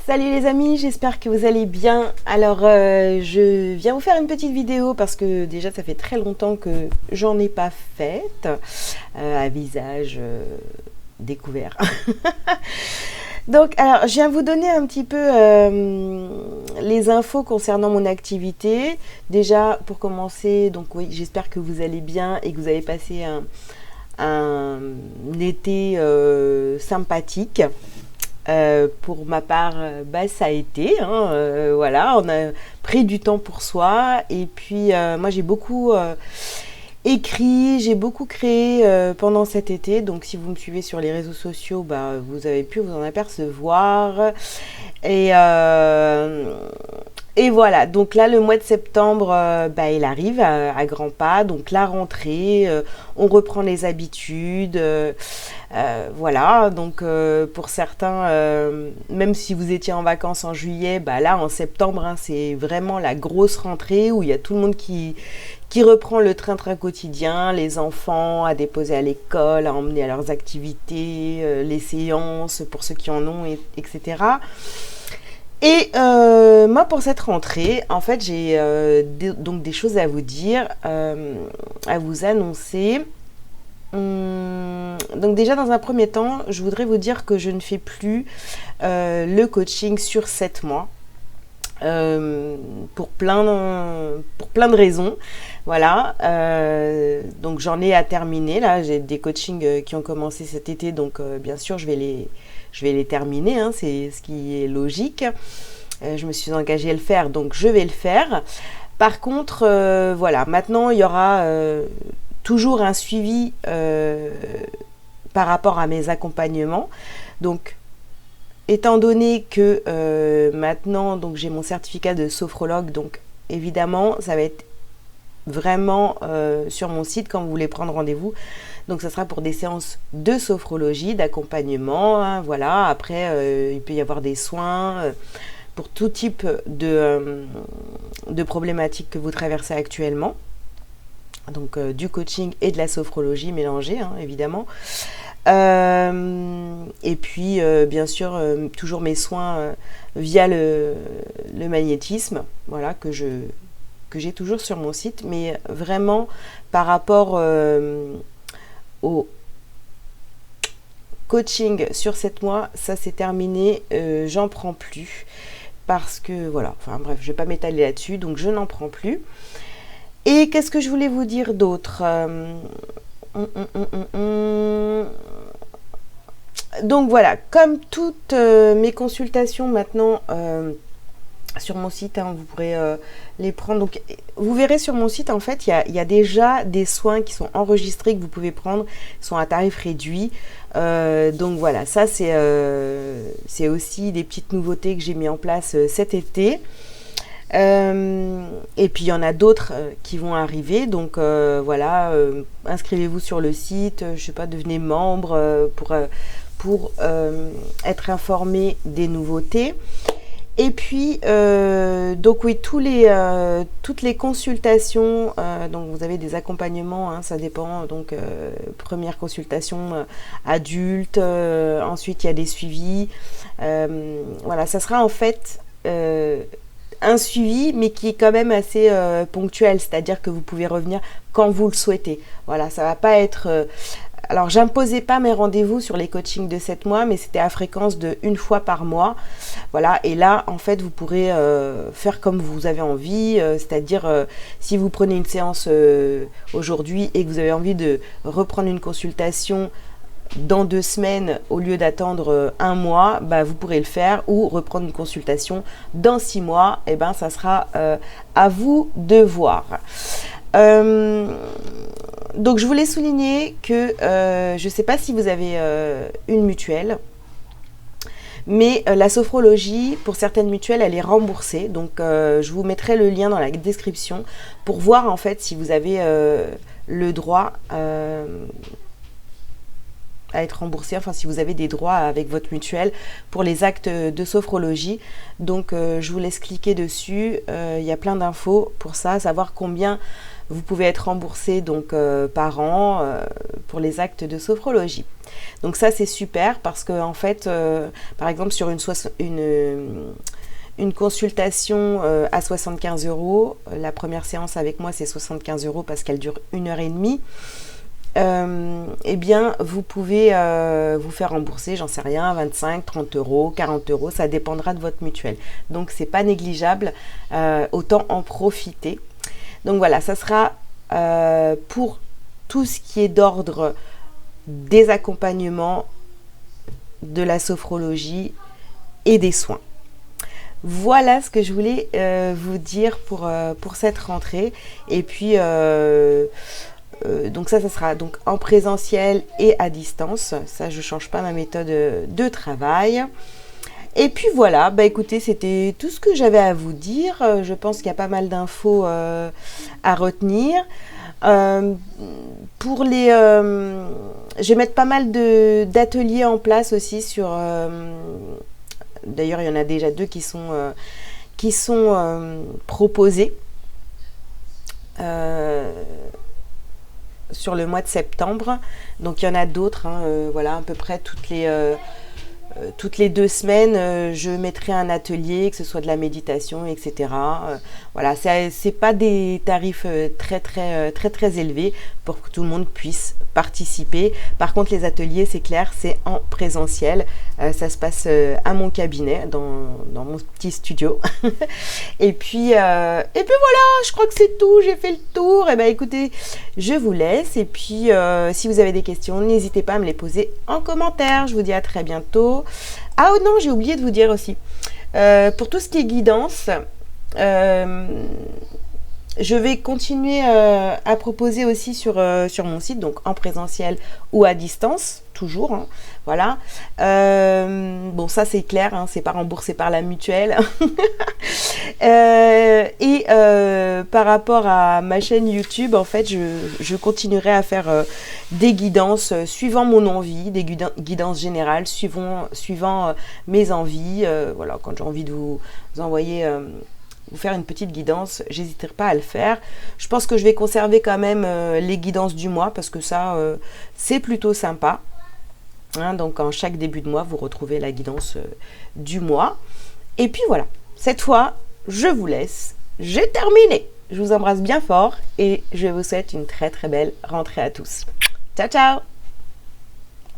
Salut les amis, j'espère que vous allez bien. Alors je viens vous faire une petite vidéo parce que déjà ça fait très longtemps que j'en ai pas faite à visage découvert. Donc alors je viens vous donner un petit peu les infos concernant mon activité. Déjà pour commencer, donc oui, j'espère que vous allez bien et que vous avez passé un été sympathique. Pour ma part, ça a été, hein, voilà, on a pris du temps pour soi et puis moi j'ai beaucoup écrit, j'ai beaucoup créé pendant cet été, donc si vous me suivez sur les réseaux sociaux, vous avez pu vous en apercevoir et voilà, donc là le mois de septembre il arrive à grands pas, donc la rentrée, on reprend les habitudes, voilà, donc pour certains, même si vous étiez en vacances en juillet, là en septembre, hein, c'est vraiment la grosse rentrée où il y a tout le monde qui reprend le train-train quotidien, les enfants à déposer à l'école, à emmener à leurs activités, les séances pour ceux qui en ont, etc. Et moi pour cette rentrée, en fait j'ai donc des choses à vous dire, à vous annoncer. Donc déjà dans un premier temps, je voudrais vous dire que je ne fais plus le coaching sur 7 mois. Pour plein de raisons, voilà, donc j'en ai à terminer là, j'ai des coachings qui ont commencé cet été, donc bien sûr je vais les terminer, hein, c'est ce qui est logique. Je me suis engagée à le faire, donc je vais le faire. Par contre, voilà, maintenant il y aura toujours un suivi par rapport à mes accompagnements. Donc étant donné que maintenant donc j'ai mon certificat de sophrologue, donc évidemment ça va être vraiment sur mon site quand vous voulez prendre rendez-vous. Donc ça sera pour des séances de sophrologie, d'accompagnement, hein, voilà. Après il peut y avoir des soins pour tout type de problématiques que vous traversez actuellement. Donc du coaching et de la sophrologie mélangée, hein, évidemment. Et puis bien sûr toujours mes soins via le magnétisme, voilà, que j'ai toujours sur mon site, mais vraiment par rapport au coaching sur 7 mois, ça c'est terminé, j'en prends plus parce que voilà, enfin bref, je vais pas m'étaler là-dessus, donc je n'en prends plus. Et qu'est-ce que je voulais vous dire d'autre? Donc voilà, comme toutes mes consultations maintenant sur mon site, hein, vous pourrez les prendre. Donc vous verrez sur mon site, en fait, il y a déjà des soins qui sont enregistrés que vous pouvez prendre, ils sont à tarif réduit. Donc voilà, ça c'est aussi des petites nouveautés que j'ai mis en place cet été. Et puis il y en a d'autres qui vont arriver, donc voilà, inscrivez-vous sur le site, je sais pas, devenez membre pour être informé des nouveautés. Et puis donc oui, toutes les consultations, donc vous avez des accompagnements, hein, ça dépend, donc première consultation adulte, ensuite il y a des suivis, voilà, ça sera en fait un suivi, mais qui est quand même assez ponctuel, c'est-à-dire que vous pouvez revenir quand vous le souhaitez. Voilà, ça va pas être... Alors, j'imposais pas mes rendez-vous sur les coachings de 7 mois, mais c'était à fréquence de 1 fois par mois. Voilà, et là, en fait, vous pourrez faire comme vous avez envie, c'est-à-dire si vous prenez une séance aujourd'hui et que vous avez envie de reprendre une consultation dans 2 semaines, au lieu d'attendre 1 mois, vous pourrez le faire, ou reprendre une consultation dans 6 mois, et ça sera à vous de voir. Donc je voulais souligner que je ne sais pas si vous avez une mutuelle, mais la sophrologie, pour certaines mutuelles, elle est remboursée. Donc je vous mettrai le lien dans la description pour voir en fait si vous avez le droit à être remboursé, enfin si vous avez des droits avec votre mutuelle pour les actes de sophrologie. Donc je vous laisse cliquer dessus, il y a plein d'infos pour ça, savoir combien vous pouvez être remboursé donc par an pour les actes de sophrologie. Donc ça c'est super parce que en fait, par exemple sur une consultation à 75 €, la première séance avec moi c'est 75 € parce qu'elle dure 1h30. Eh bien vous pouvez vous faire rembourser, j'en sais rien, 25, 30 €, 40 €, ça dépendra de votre mutuelle. Donc c'est pas négligeable, autant en profiter. Donc voilà, ça sera pour tout ce qui est d'ordre des accompagnements, de la sophrologie et des soins. Voilà ce que je voulais vous dire pour cette rentrée. Et puis donc ça sera donc en présentiel et à distance. Ça, je change pas ma méthode de travail. Et puis voilà, bah écoutez, c'était tout ce que j'avais à vous dire. Je pense qu'il y a pas mal d'infos à retenir. Pour les, je vais mettre pas mal d'ateliers en place aussi sur. D'ailleurs, il y en a déjà 2 qui sont proposés sur le mois de septembre. Donc il y en a d'autres, hein, voilà, à peu près toutes les 2 semaines, je mettrai un atelier, que ce soit de la méditation, etc. Voilà, c'est pas des tarifs très élevés pour que tout le monde puisse participer. Par contre, les ateliers, c'est clair, c'est en présentiel. Ça se passe à mon cabinet, dans mon petit studio. Et puis voilà, je crois que c'est tout. J'ai fait le tour. Et ben écoutez, je vous laisse. Et puis, si vous avez des questions, n'hésitez pas à me les poser en commentaire. Je vous dis à très bientôt. Ah oh non, j'ai oublié de vous dire aussi. Pour tout ce qui est guidance, je vais continuer à proposer aussi sur mon site, donc en présentiel ou à distance, toujours. Hein, voilà. Bon, ça c'est clair, hein, c'est pas remboursé par la mutuelle. Et par rapport à ma chaîne YouTube, en fait, je continuerai à faire des guidances suivant mon envie, des guidances générales suivant mes envies. Voilà, quand j'ai envie de vous envoyer vous faire une petite guidance, j'hésiterai pas à le faire. Je pense que je vais conserver quand même les guidances du mois parce que ça, c'est plutôt sympa. Hein, donc en chaque début de mois, vous retrouvez la guidance du mois. Et puis voilà, cette fois, je vous laisse. J'ai terminé. Je vous embrasse bien fort et je vous souhaite une très très belle rentrée à tous. Ciao ciao!